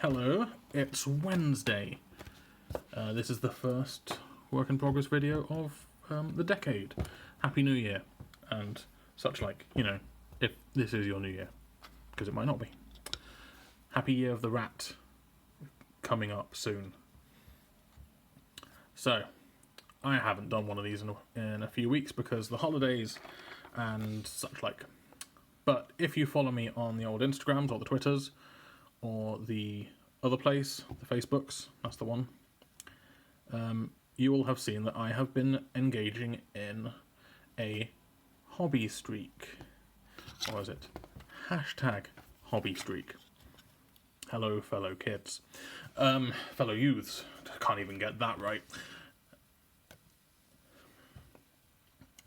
Hello, it's Wednesday. This is the first work in progress video of the decade. Happy New Year, and such like, if this is your New Year, because it might not be. Happy Year of the Rat coming up soon. So, I haven't done one of these in a few weeks because the holidays and such like. But if you follow me on the old Instagrams or the Twitters, or the other place, the Facebooks, that's the one, you will have seen that I have been engaging in a hobby streak. Or is it? Hashtag hobby streak. Hello, fellow kids. Fellow youths. I can't even get that right.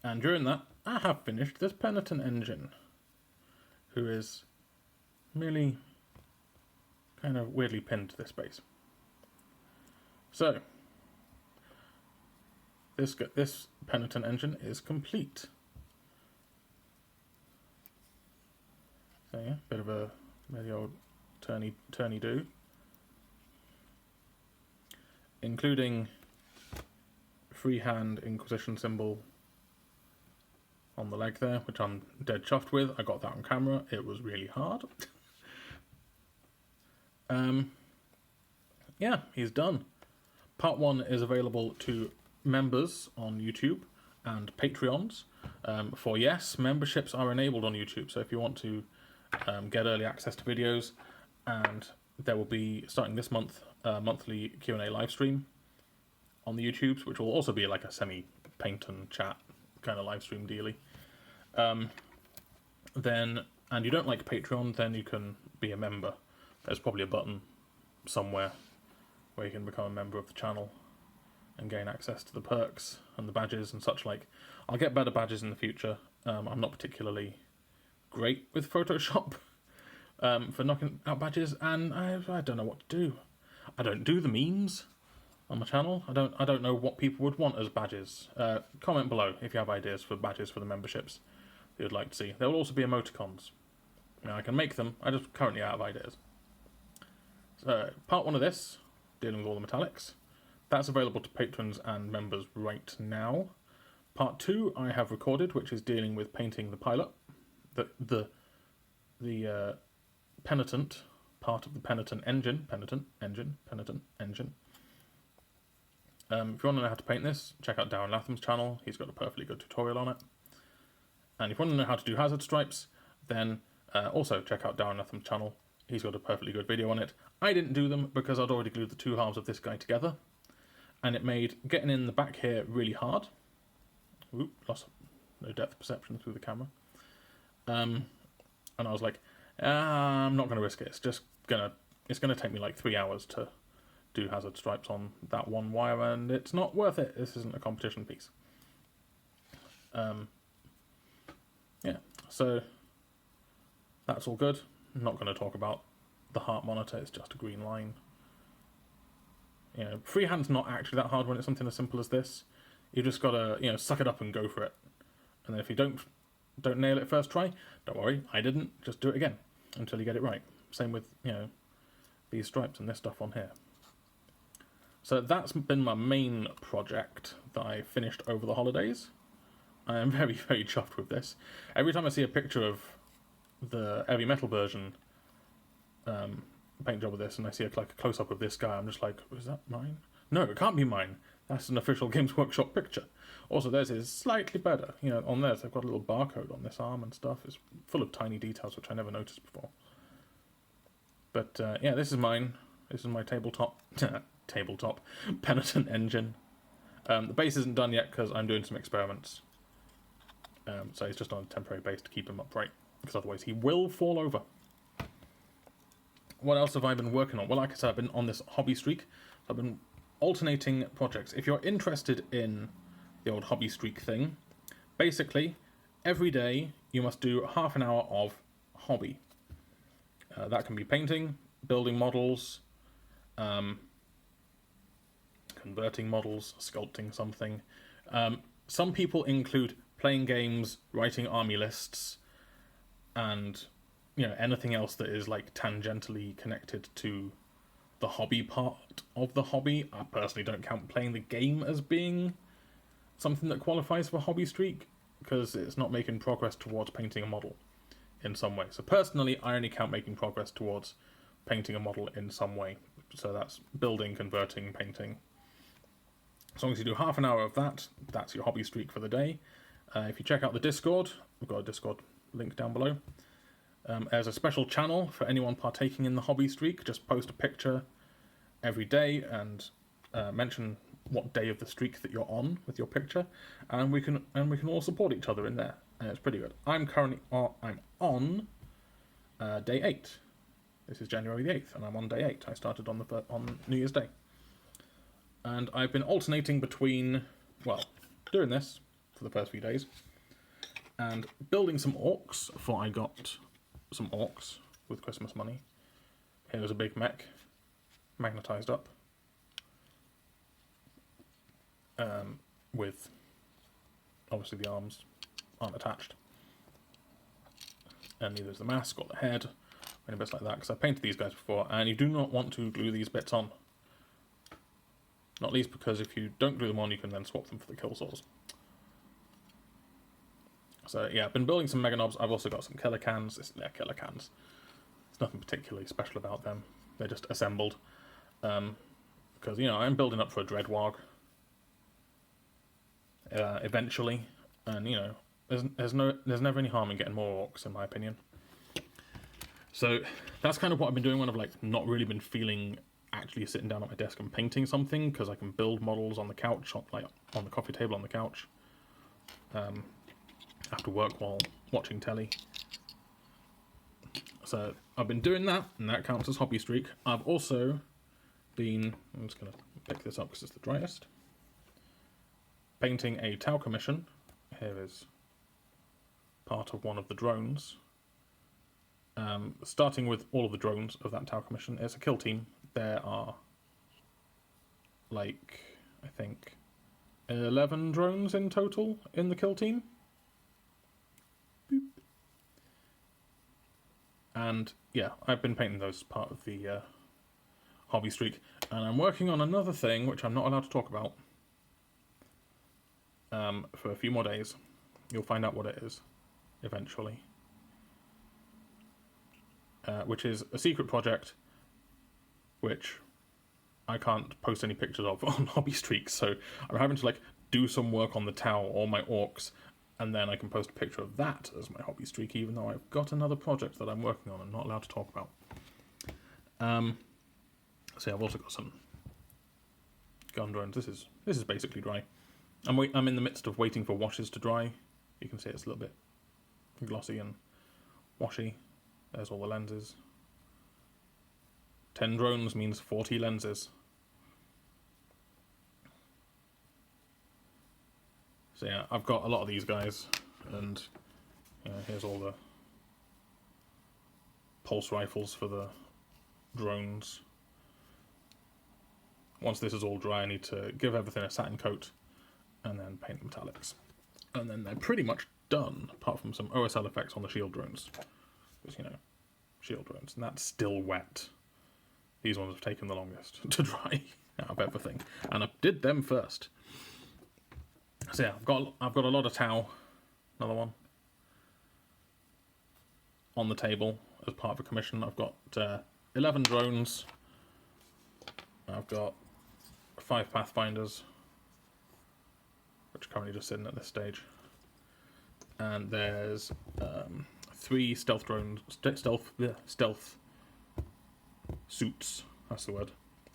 And during that, I have finished this Penitent engine, who is merely kind of weirdly pinned to this base. So, this Penitent engine is complete. So yeah, bit of a very old turny do, including freehand Inquisition symbol on the leg there, which I'm dead chuffed with. I got that on camera. It was really hard. Yeah, he's done. Part 1 is available to members on YouTube and Patreons. Yes, memberships are enabled on YouTube, so if you want to get early access to videos, and there will be, starting this month, a monthly Q&A live stream on the YouTubes, which will also be like a semi-paint and chat kind of live stream dealy. And you don't like Patreon, then you can be a member. There's probably a button somewhere where you can become a member of the channel and gain access to the perks and the badges and such like. I'll get better badges in the future. I'm not particularly great with Photoshop for knocking out badges, and I don't know what to do. I don't do the memes on my channel. I don't know what people would want as badges. Comment below if you have ideas for badges for the memberships that you'd like to see. There will also be emoticons. Now, I can make them, I just currently out of ideas. So, part 1 of this, dealing with all the metallics, that's available to patrons and members right now. Part 2 I have recorded, which is dealing with painting the pilot, the Penitent part of the Penitent engine. If you want to know how to paint this, check out Darren Latham's channel. He's got a perfectly good tutorial on it. And if you want to know how to do hazard stripes, then also check out Darren Latham's channel. He's got a perfectly good video on it. I didn't do them because I'd already glued the two halves of this guy together, and it made getting in the back here really hard. Oop, lost no depth perception through the camera. And I was like, I'm not going to risk it. It's going to take me like 3 hours to do hazard stripes on that one wire, and it's not worth it. This isn't a competition piece. Yeah, so that's all good. I'm not going to talk about the heart monitor. It's just a green line. Freehand's not actually that hard when it's something as simple as this. You just got to, suck it up and go for it. And then if you don't nail it first try, don't worry, I didn't. Just do it again until you get it right. Same with, these stripes and this stuff on here. So that's been my main project that I finished over the holidays. I am very, very chuffed with this. Every time I see a picture of the heavy metal version paint job of this, and I see a close-up of this guy, I'm just like, is that mine? No, it can't be mine. That's an official Games Workshop picture. Also, theirs is slightly better. On theirs, they've got a little barcode on this arm and stuff. It's full of tiny details, which I never noticed before. But, yeah, this is mine. This is my tabletop Penitent engine. The base isn't done yet because I'm doing some experiments. So he's just on a temporary base to keep him upright, because otherwise he will fall over. What else have I been working on? Well, like I said, I've been on this hobby streak. I've been alternating projects. If you're interested in the old hobby streak thing, basically, every day you must do half an hour of hobby. That can be painting, building models, converting models, sculpting something. Some people include playing games, writing army lists, and anything else that is like tangentially connected to the hobby part of the hobby. I personally don't count playing the game as being something that qualifies for hobby streak, because it's not making progress towards painting a model in some way. So personally, I only count making progress towards painting a model in some way. So that's building, converting, painting. As long as you do half an hour of that, that's your hobby streak for the day. If you check out the Discord, we've got a Discord link down below. There's a special channel for anyone partaking in the hobby streak. Just post a picture every day and mention what day of the streak that you're on with your picture, and we can all support each other in there. And it's pretty good. I'm on day 8. This is January the 8th, and I'm on day 8. I started on New Year's Day. And I've been alternating between, well, doing this for the first few days, and building some orcs, for I got some orcs with Christmas money. Here's a big mech, magnetized up, with, obviously the arms aren't attached, and neither is the mask or the head, or any bits like that, because I painted these guys before, and you do not want to glue these bits on. Not least because if you don't glue them on, you can then swap them for the kill saws. So yeah, I've been building some mega knobs. I've also got some killer cans. They're killer cans. There's nothing particularly special about them. They're just assembled. Because, you know, I'm building up for a Dreadwarg eventually. And, you know, there's never any harm in getting more orcs, in my opinion. So that's kind of what I've been doing when I've like not really been feeling actually sitting down at my desk and painting something, because I can build models on the couch, on the coffee table on the couch, after work while watching telly. So I've been doing that, and that counts as hobby streak. I've also been, I'm just going to pick this up because it's the driest, painting a Tau commission. Here is part of one of the drones. Starting with all of the drones of that Tau commission. It's a kill team. There are, like, I think 11 drones in total in the kill team. Boop. And yeah, I've been painting those as part of the hobby streak, and I'm working on another thing which I'm not allowed to talk about for a few more days. You'll find out what it is eventually, which is a secret project which I can't post any pictures of on hobby streaks, so I'm having to like do some work on the Tau or my orcs, and then I can post a picture of that as my hobby streak, even though I've got another project that I'm working on and not allowed to talk about. So yeah, I've also got some gun drones. This is basically dry. I'm in the midst of waiting for washes to dry. You can see it's a little bit glossy and washy. There's all the lenses. 10 drones means 40 lenses. So yeah, I've got a lot of these guys, and you know, here's all the pulse rifles for the drones. Once this is all dry, I need to give everything a satin coat and then paint the metallics. And then they're pretty much done, apart from some OSL effects on the shield drones. Because, you know, shield drones, and that's still wet. These ones have taken the longest to dry out of everything, and I did them first. So yeah, I've got a lot of Tau, another one, on the table as part of a commission. I've got 11 drones. I've got 5 Pathfinders, which are currently just sitting at this stage, and there's 3 stealth drones, stealth suits, that's the word,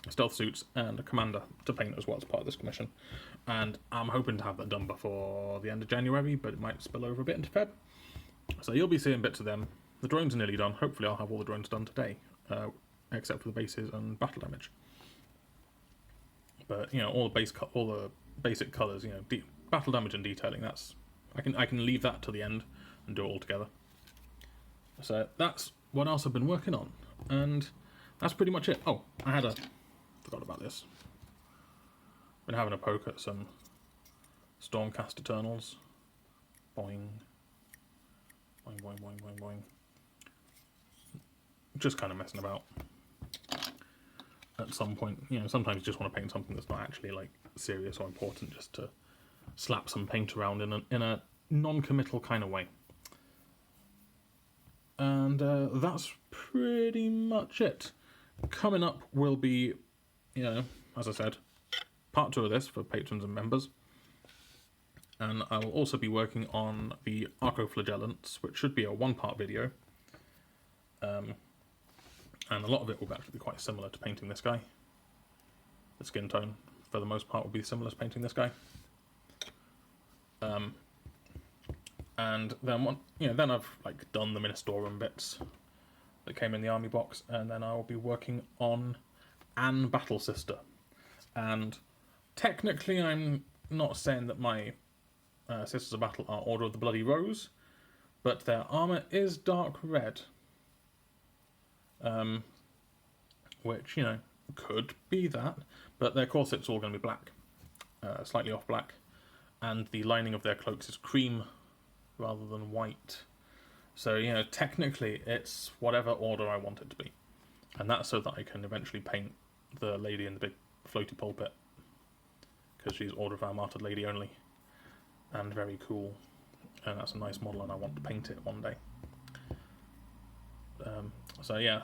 stealth suits, and a commander to paint as well as part of this commission. And I'm hoping to have that done before the end of January, but it might spill over a bit into Feb. So you'll be seeing bits of them. The drones are nearly done. Hopefully I'll have all the drones done today, except for the bases and battle damage. But you know, all the basic colours, you know, battle damage and detailing. That's I can leave that to the end and do it all together. So that's what else I've been working on, and that's pretty much it. Oh, forgot about this. Been having a poke at some Stormcast Eternals. Boing. Boing, boing, boing, boing, boing. Just kind of messing about. at some point. You know, sometimes you just want to paint something that's not actually like serious or important, just to slap some paint around in a non-committal kind of way. And that's pretty much it. Coming up will be, you know, as I said, part 2 of this for patrons and members. And I will also be working on the Arcoflagellants, which should be a 1-part video. And a lot of it will actually be quite similar to painting this guy. The skin tone, for the most part, will be similar to painting this guy. And then then I've like done the Ministorum bits that came in the army box, and then I will be working on Anne Battle Sister. And technically, I'm not saying that my Sisters of Battle are Order of the Bloody Rose, but their armour is dark red. Which, you know, could be that, but their corset's all going to be black, slightly off black, and the lining of their cloaks is cream rather than white. So, you know, technically it's whatever order I want it to be. And that's so that I can eventually paint the lady in the big floaty pulpit, because she's Order of our Martyred Lady only, and very cool. And that's a nice model, and I want to paint it one day. So yeah,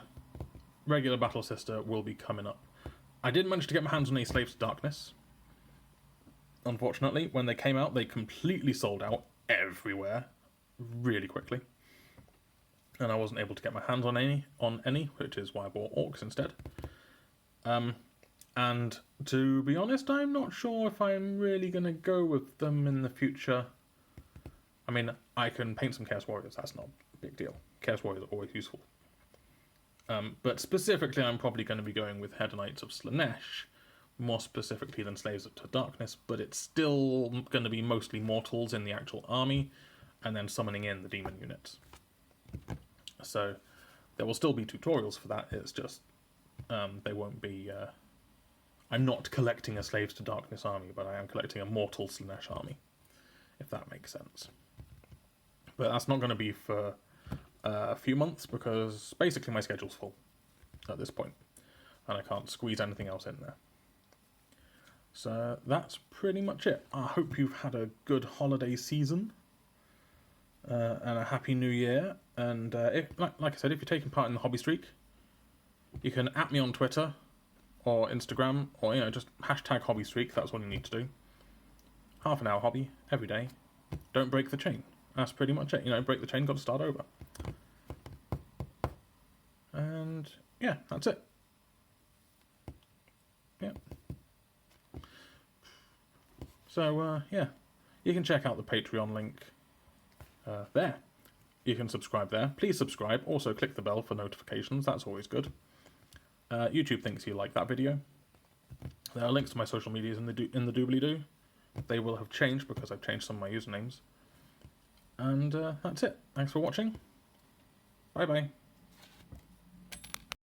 regular Battle Sister will be coming up. I did manage to get my hands on a Slaves to Darkness. Unfortunately, when they came out, they completely sold out everywhere really quickly, and I wasn't able to get my hands on any, which is why I bought Orks instead. And to be honest, I'm not sure if I'm really going to go with them in the future. I mean, I can paint some Chaos Warriors, that's not a big deal. Chaos Warriors are always useful. But specifically, I'm probably going to be going with Hedonites of Slaanesh, more specifically than Slaves to Darkness, but it's still going to be mostly mortals in the actual army, and then summoning in the demon units. So there will still be tutorials for that, it's just they won't be... I'm not collecting a Slaves to Darkness army, but I am collecting a mortal Slaanesh army, if that makes sense. But that's not going to be for a few months, because basically my schedule's full at this point, and I can't squeeze anything else in there. So that's pretty much it. I hope you've had a good holiday season, and a happy new year. And if, like I said, if you're taking part in the hobby streak, you can @ me on Twitter or Instagram, or, you know, just hashtag hobby streak. That's what you need to do. Half an hour hobby every day. Don't break the chain. That's pretty much it. You know, break the chain, got to start over. And yeah, that's it. Yeah. So yeah, you can check out the Patreon link there. You can subscribe there. Please subscribe. Also click the bell for notifications. That's always good. YouTube thinks you like that video. There are links to my social medias in the doobly-doo. They will have changed because I've changed some of my usernames. And that's it. Thanks for watching. Bye-bye.